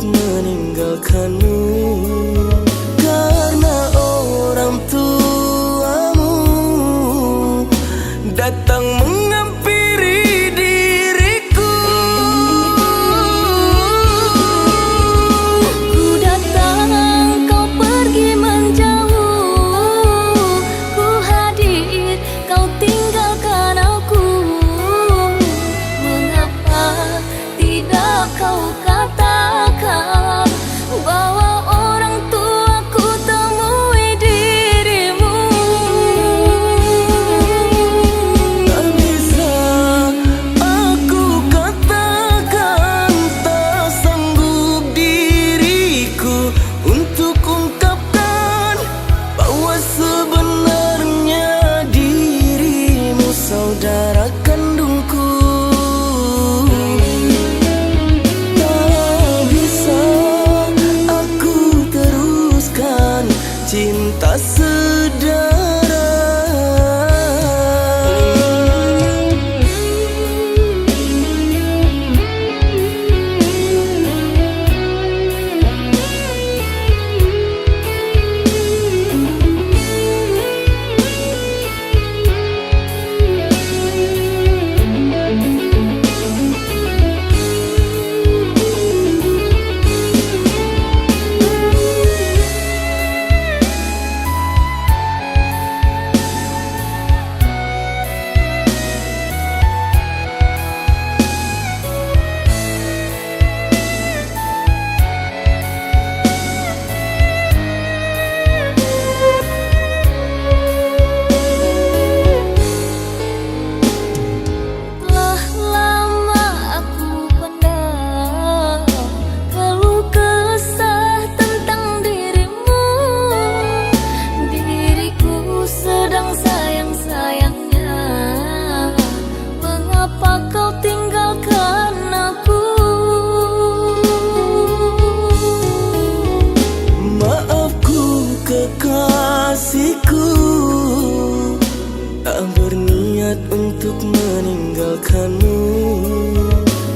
meninggalkanmu karena orang tuamu datang menghampiri diriku. Ku datang, kau pergi menjauh. Ku hadir, kau tinggalkan aku. Mengapa tidak kau katakan bahwa orang tuaku temui dirimu? Tak bisa aku katakan, tak sanggup diriku untuk ungkapkan bahwa sebenarnya dirimu saudara kandungku. Tak bisa aku teruskan cinta saudara. Telah lama aku pendam keluh kesah tentang dirimu. Diriku sedang sayang-sayangnya. Mengapa kau tinggalkan aku? Maafku kekasihku, tak berniat untuk meninggalkanmu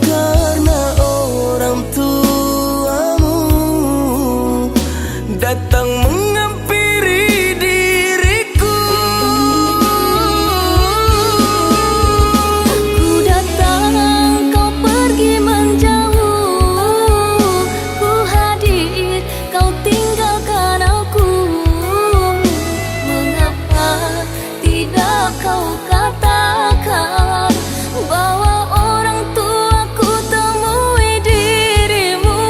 karena orang tuamu datang menghampiri diriku. Ku datang, kau pergi menjauh. Ku hadir, kau tinggalkan aku. Mengapa tidak kau katakan bahwa orang tuaku temui dirimu?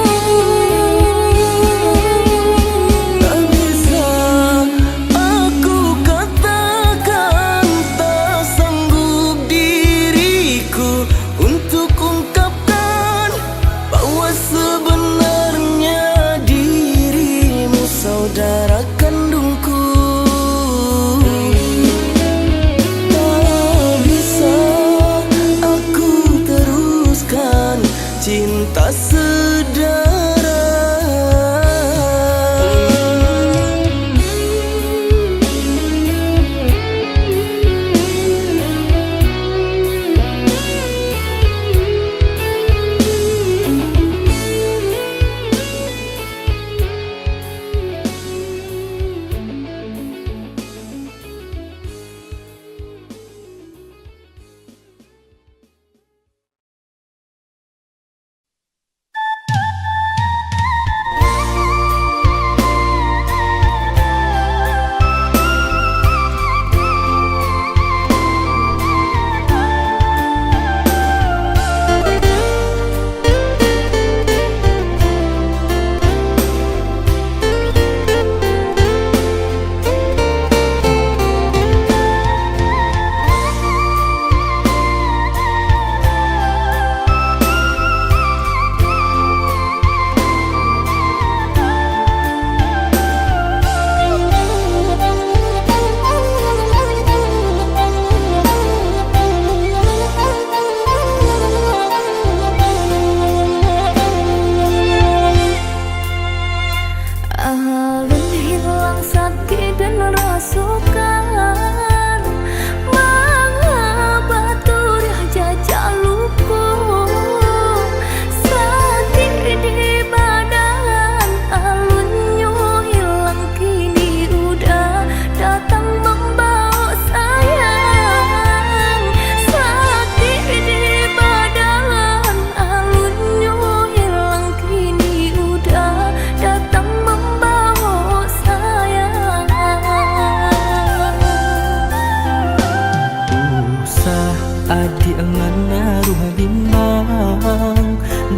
Tak bisa aku katakan, tak sanggup diriku untuk ungkapkan bahwa sebenarnya dirimu saudara kandungku. Tak bisa aku teruskan cinta saudara.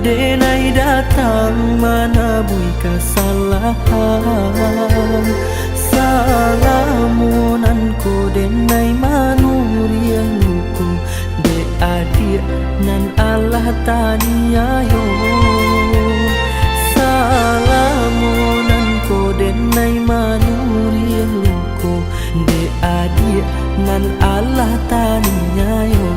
denai datang manabui kesalahan. Salamunanku denai manurianku, de adir nan Allah taniayo. Salamunanku denai manurianku, de adir nan Allah taniayo.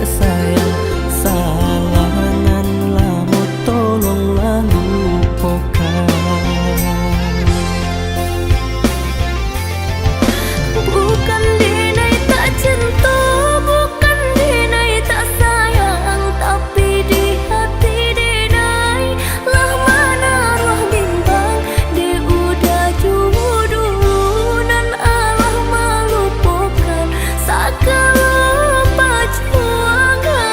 Sayang, salahan lamu tolonglah lupakan. Bukan denai tak cinta, bukan denai tak sayang, tapi di hati denai lah mana ruah bimbang. Dia udah jodoh nan Allah melupakan segala perjuangan.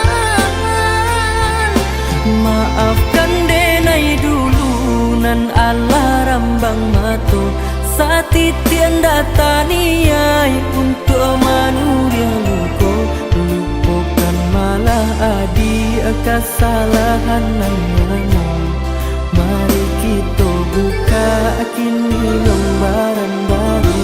Maafkan denai dulu nan Allah rambang mato, satitian dataniai untuk manusia luko. Lupakan malah adi kesalahan nan mana. Mari kita buka kini lembaran baru.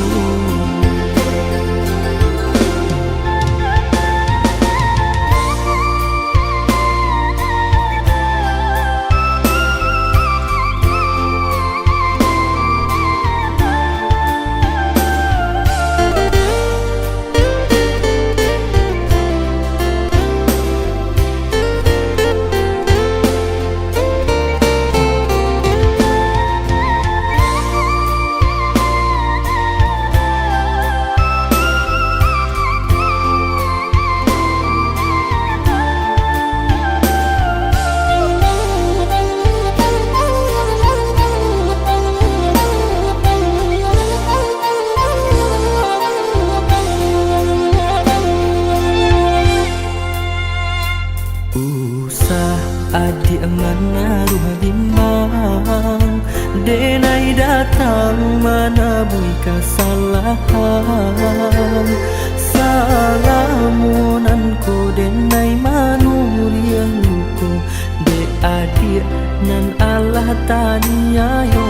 Adik mana ruh bimbang, denai datang mana bui kesalahan. Salamunanku denai manurianku, de adik nan Allah taniayo.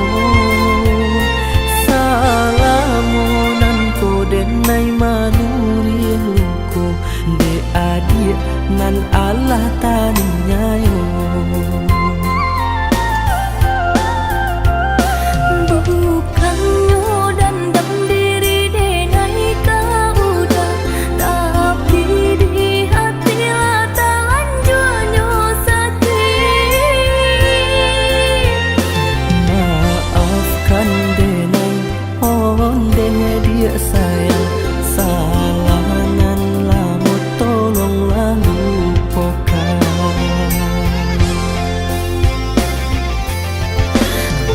Salamunanku denai manurianku, de adik nan Allah taniayo. Sayang, salahan lamu tolonglah lupakan.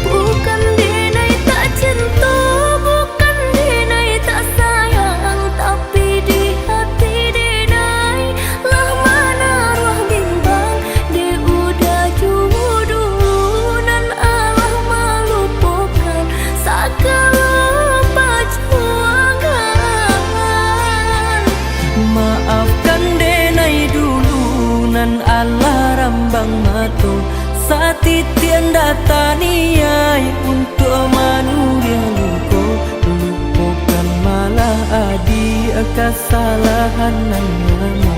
Bukan denai tak cinta, bukan denai tak sayang, tapi di hati denai lah mana ruah bimbang. Dia udah jodoh nan Allah melupakan segala perjuangan. Maafkan denai dulu nan Allah rambang mato, satitian dataniai untuk manusia luko. Lupakan malah adi kesalahan nan mana.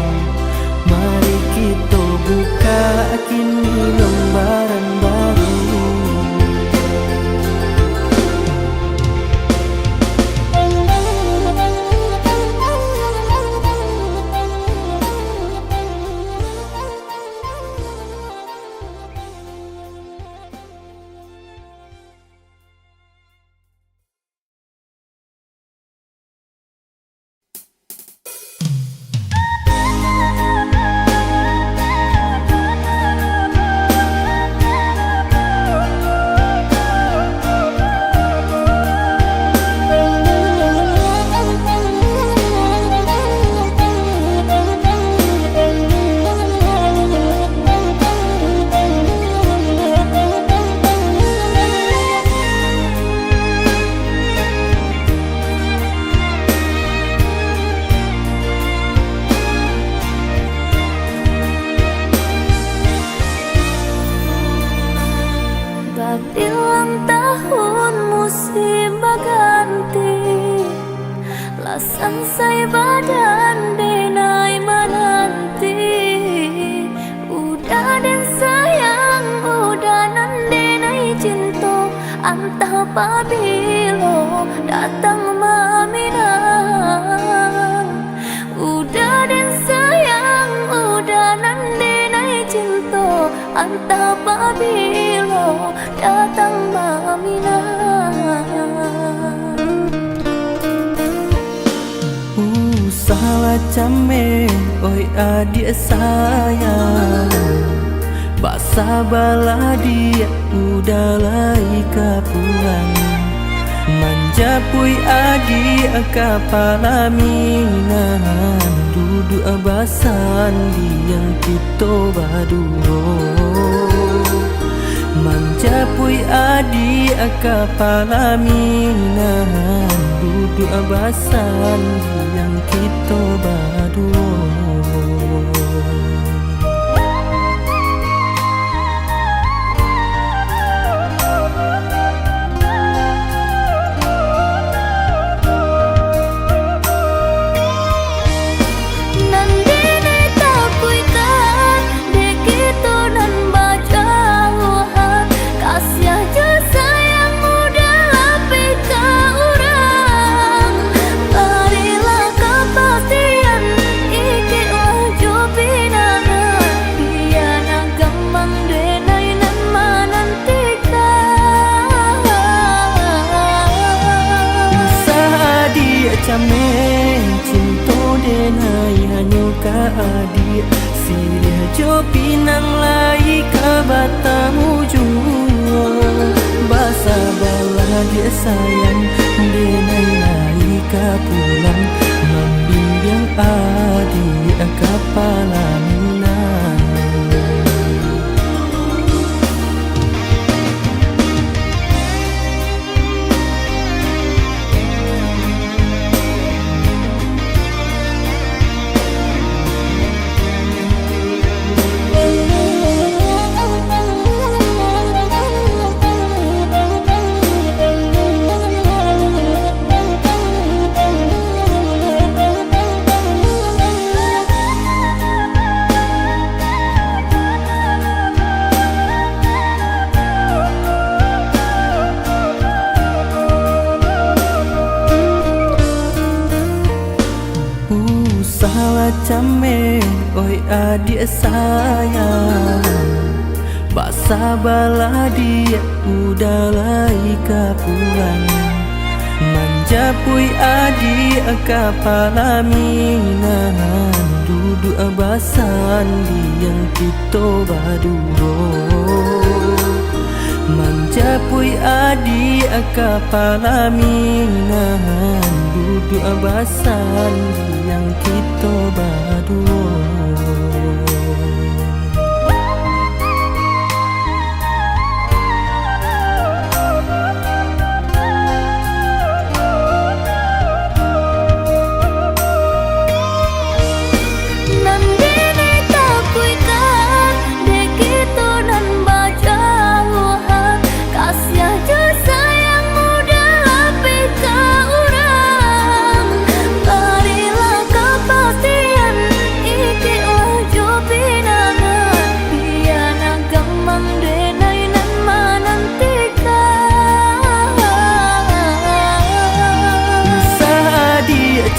Mari kita buka kini lembaran baru. Lasan say badan denai menanti. Udah dan sayang, udah nan denai cinta. Antah pabilo datang maminang. Udah dan sayang, udah nan denai cinta. Antah pabilo datang maminang. Salah came, oi adik sayang. Basa bala dia udah laika pulang. Manjapui adik kapala minahan. Duduk abasan yang kita baduo. Manjapui adik kapala minahan. Duduk abasan yang kita baduo. Came cinta denai hanya ka adik. Silih jo pinang lai ka batamu jua. Basa bala dia sayang denai lai ka pulang. Membimbing adik kapala minang. Salah came, oi adik sayang. Basa bala dia udah laika pulang. Manjapui adik kapala minahan. Duduk abasan yang kita baduo. Manjapui adik kapala minahan. Duduk abasan yang kita baduo.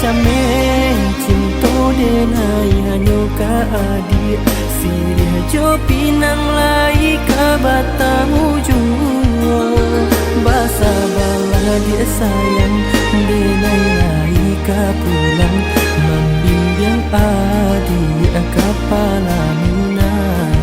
Came cinta denai hanya ka adik. Silih jo pinang lai ka batamu jua. Basa bala dia sayang denai lai ka pulang. Membimbing adik kapala minang.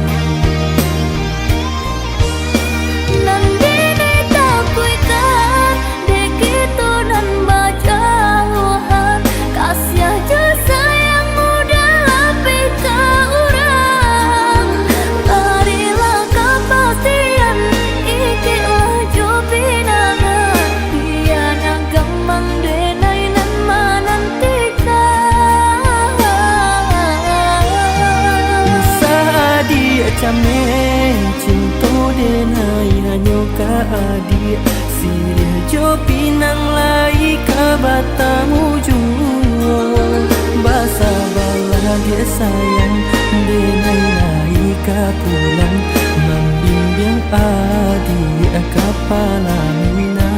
Came cinta denai hanya ka adik. Silih jo pinang lai kabatamu jua basa bala dia sayang denai nai ka pulang membimbing adik kepala minan.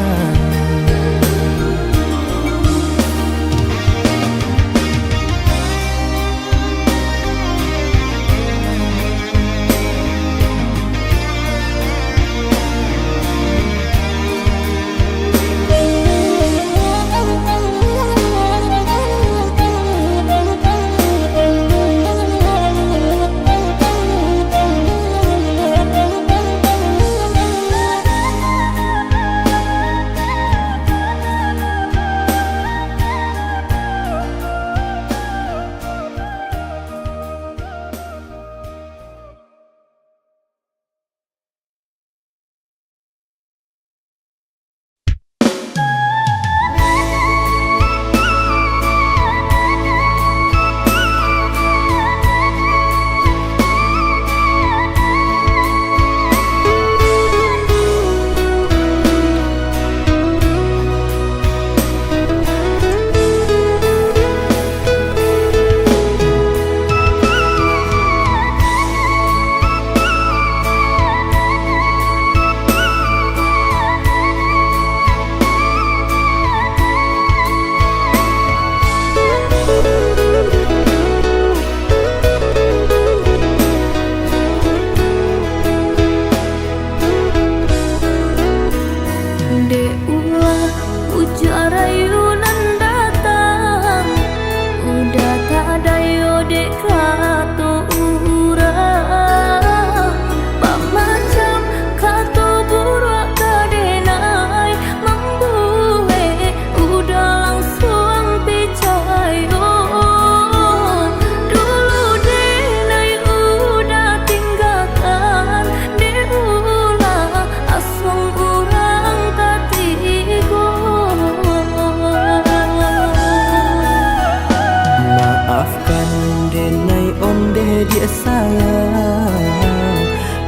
Dia sayang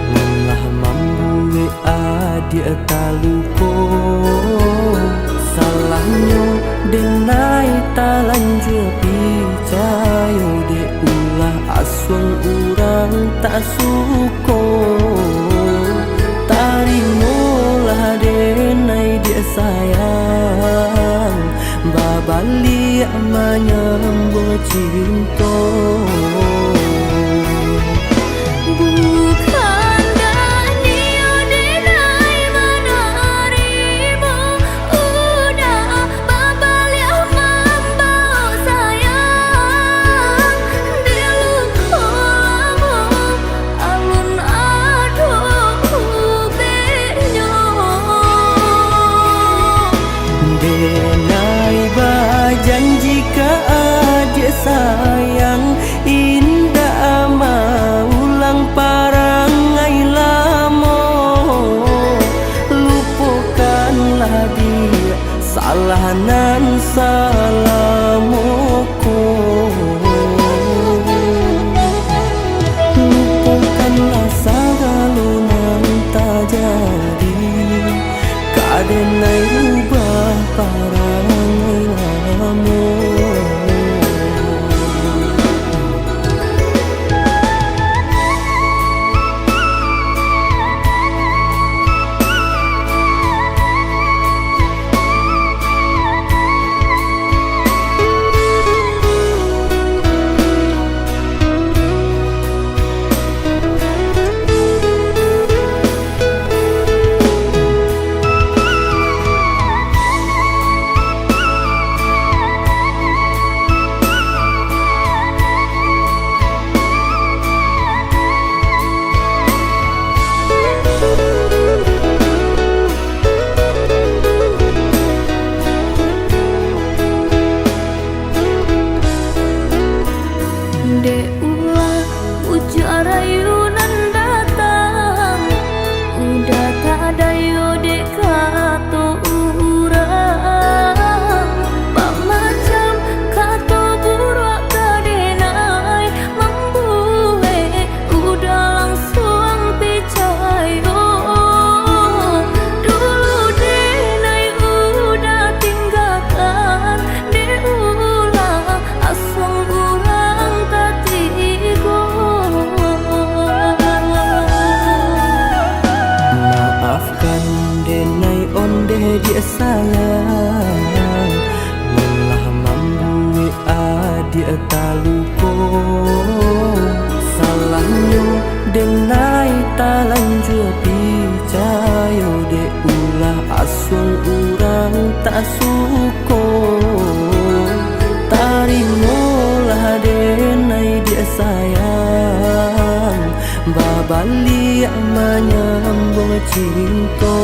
lelah membuat adik taluko salahnya denai talanjur picayo de ulah aswang urang tak suko tarimolah denai dia sayang babali menyambut cinta. Denai berjanji ke adik sayang indah maulang parangai lama lupakanlah dia salah nan salamuku lupakanlah segala nan tak jadi kadenai rubah parangai lamu. dia tak lupa. Salahnya denai talanjur percaya de ulah asun urang tak suko. Tarimolah denai dia sayang, babali menyambung cinta.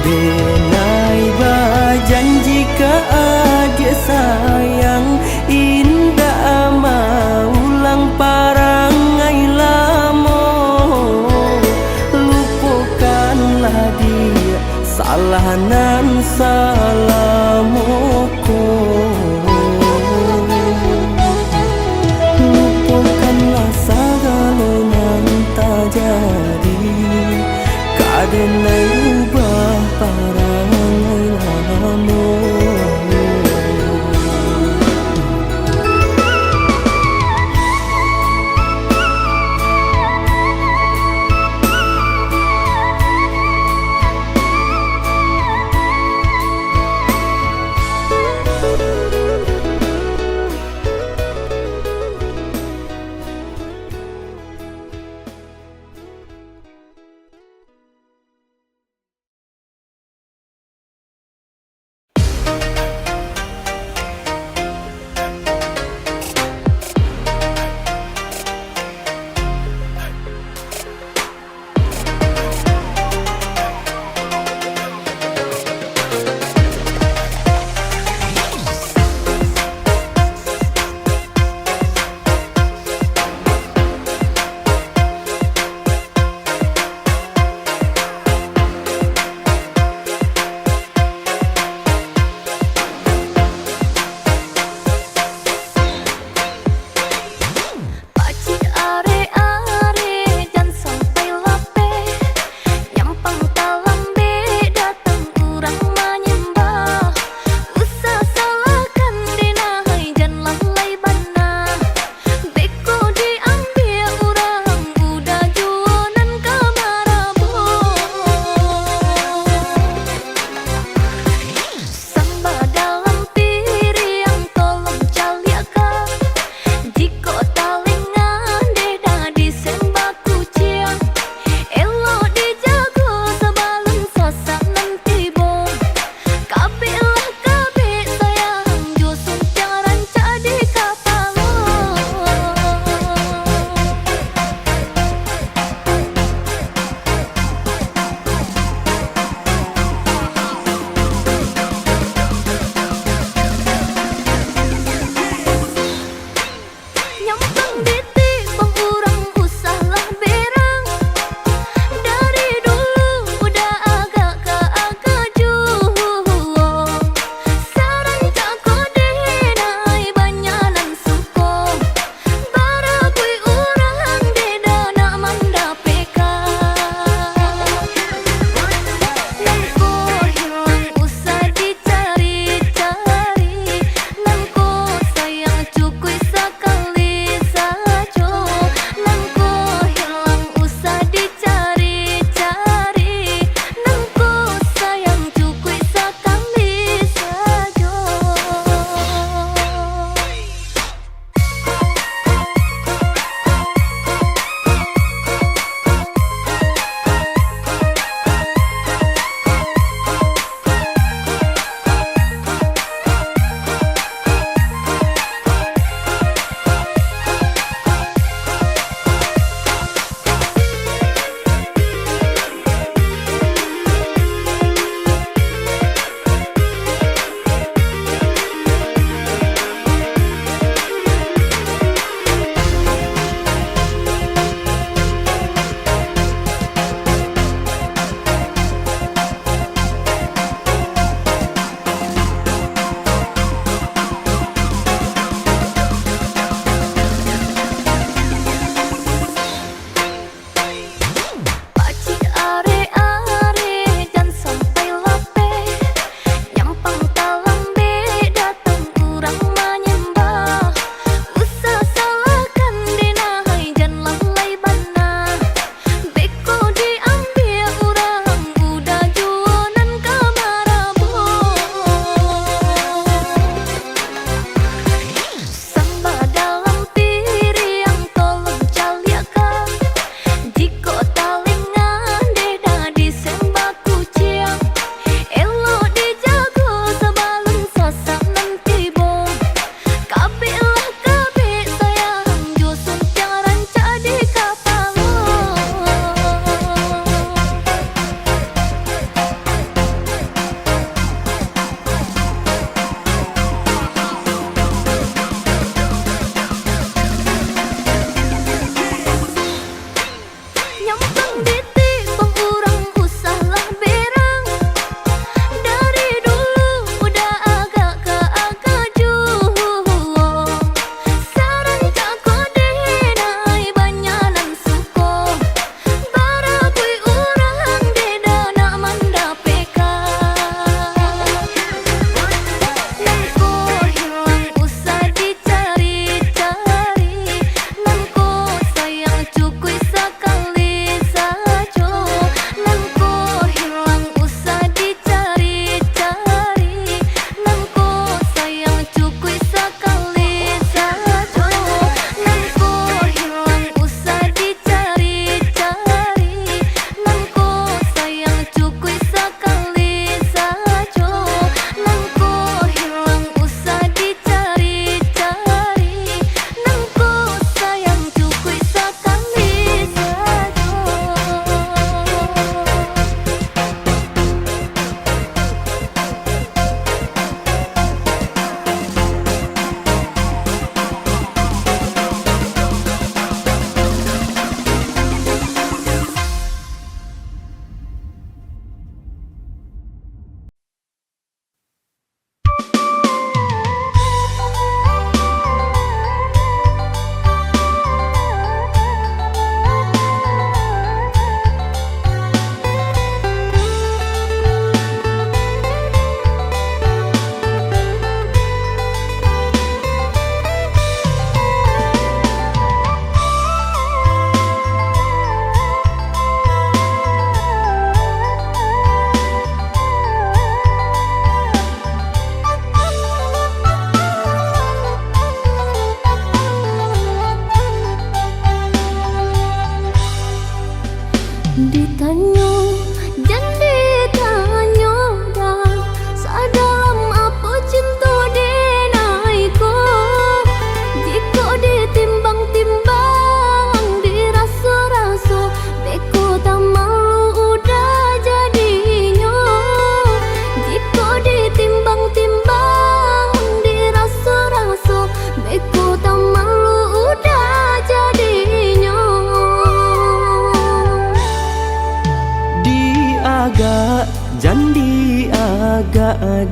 Denai berjanji ke adik sayang, indah maulang parangai lama. Lupakanlah dia salah nan salamuku. Lupakanlah segala nan terjadi, kadenai ubah parangai lama.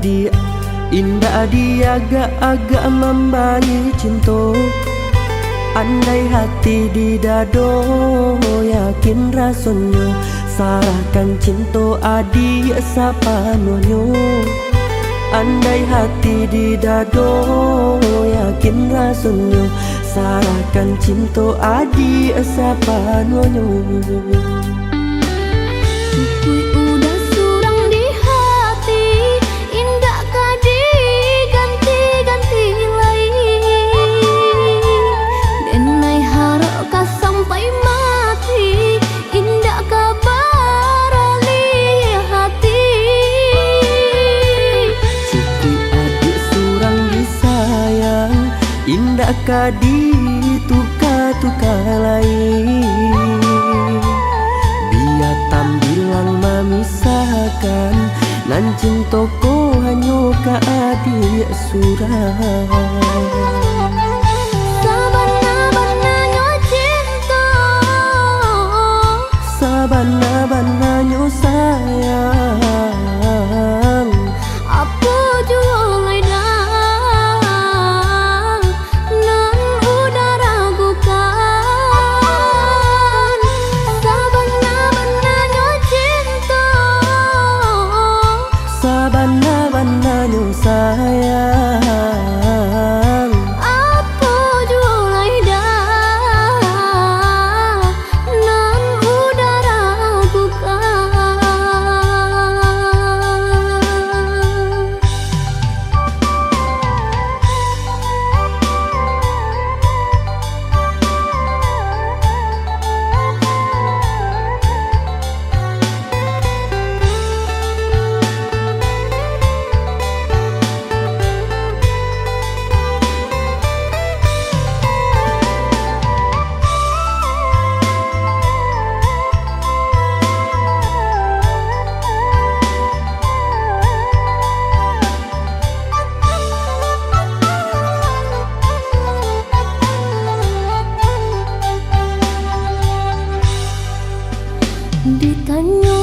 dia indah dia agak-agak membayi cinta. Andai hati di dado yakin rasanya, sarahkan cinta adi sapa nonyo. Andai hati di dado yakin rasanya, sarahkan cinta adi sapa nonyo. Cukui udah surang di hati, indah kadi ganti-ganti lain. Denai harap ka sampai mati, indah kabar ali hati. Cukui adik surang disayang, indah kadi tuka-tuka lain. Tambilang memisahkan, nan cintaku hanya ka adik surang. Sabana-bananya cinta, sabana-bananya sayang. apa jua ledang, nan udah ragukan. Sabana-bananya cinta, Sabana-bananya sayang. apa jua ledang, nan udah ragukan. Ditanya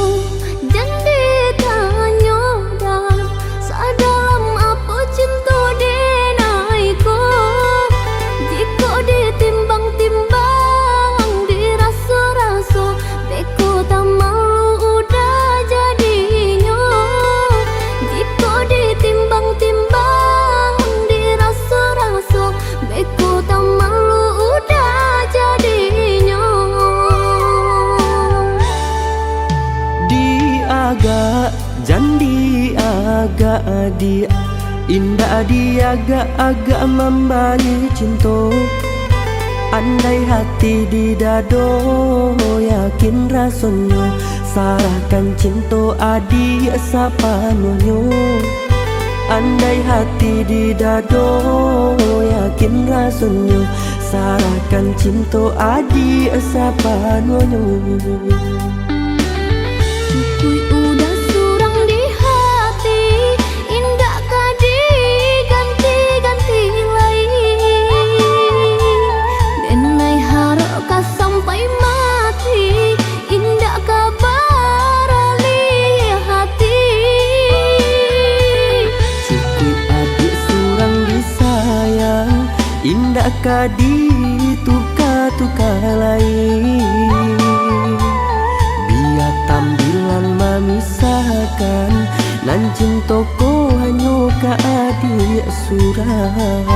dan ditanya dan sadalam apa cinta denaiku. Jika ditimbang-timbang dirasa-rasa, beko tak malu udah jadinya. Jika ditimbang-timbang dirasa-rasa, beko tak malu udah jadinya. Agak jandi agak dia indah dia agak membagi cinta. Andai hati di dado yakin rasanya, sarahkan cinta adi sapanunya. Andai hati di dado yakin rasanya, sarahkan cinta adi sapanunya. Cukui udah surang di hati, indah kadi ganti-ganti lain. Denai harap ka sampai mati, indah kabar ali hati. Cukui adik surang disayang, indah kadi tuka-tuka lain. Biar tampilan memisahkan, nan cintaku hanya ka adik surang.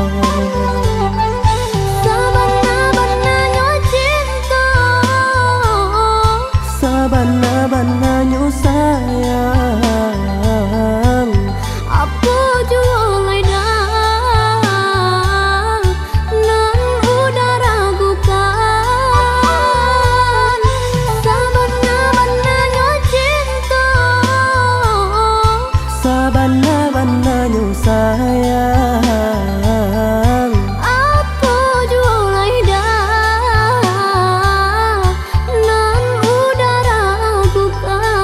Sabana-bananya cinta, Sabana-bananya sayang. apa jualai dah, nan udah ragukan. Sabana-bananya cinta, Sabana-bananya sayang. apa jualai dah, nan udah ragukan.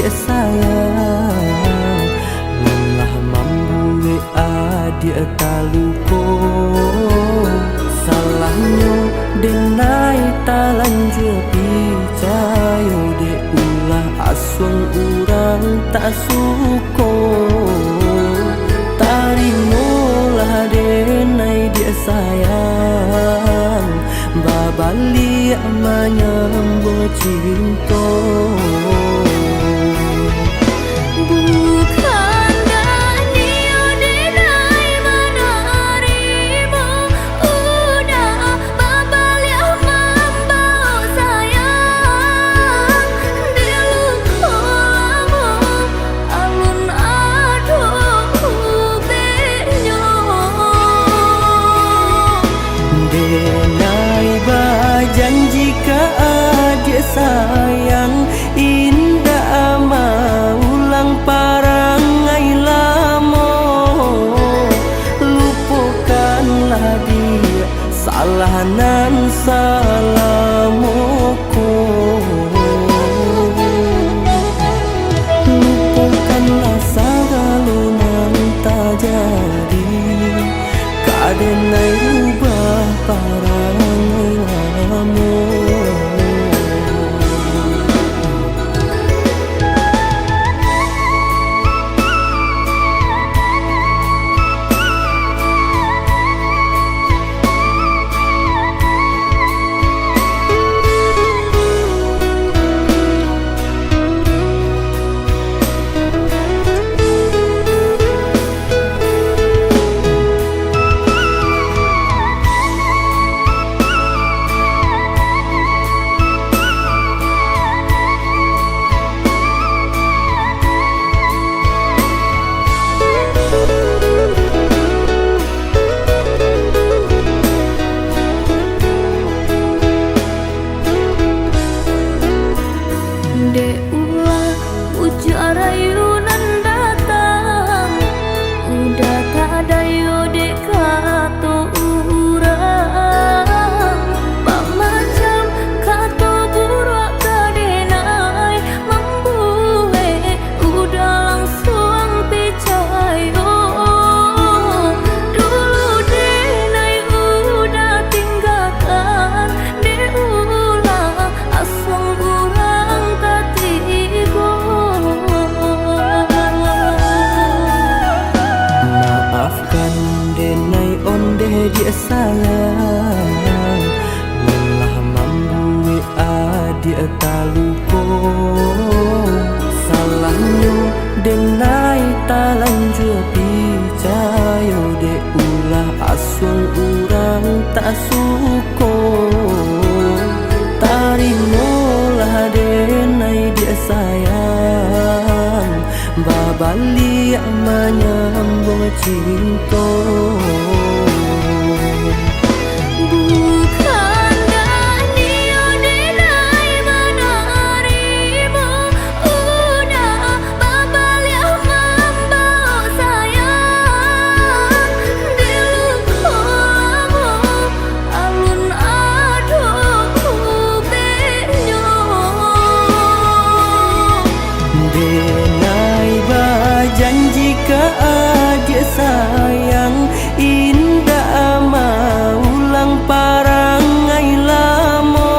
dia sayang, lelah membuat adik taluko. Salahnya denai talanjur percaya de ulah asung urang tak suko. Tarimolah denai dia sayang, babali menyambut cinta. Bukan Daniel denai menerima, udah babal yang membawa sayang. Di lupamu salamoko. Lupakanlah segala yang tak jadi, kadenai rubah parangai lamo. Dek ulah ujar ayunan datang, udah tak ada yo dek kato urang. Pak macam kato buruak kadenai membuhe, udah langsung picayo. Dulu denai udah tinggalkan, dek ulah asal urang maafkan denai onde dia sayang, lelah membuat adik taluko. Salahnya denai talanjur picayo, de ulah asul urang tak suko. Tarimolah denai dia sayang, babali menyambung cinta. Bukan dari denai menarimu, udah babal yang membawa sayang. Di lukamu alun aduh benyo. Denai berjanji ke adik sayang, indah maulang parangai lamo.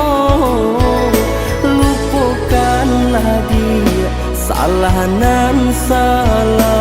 Lupakanlah dia salah nan salah.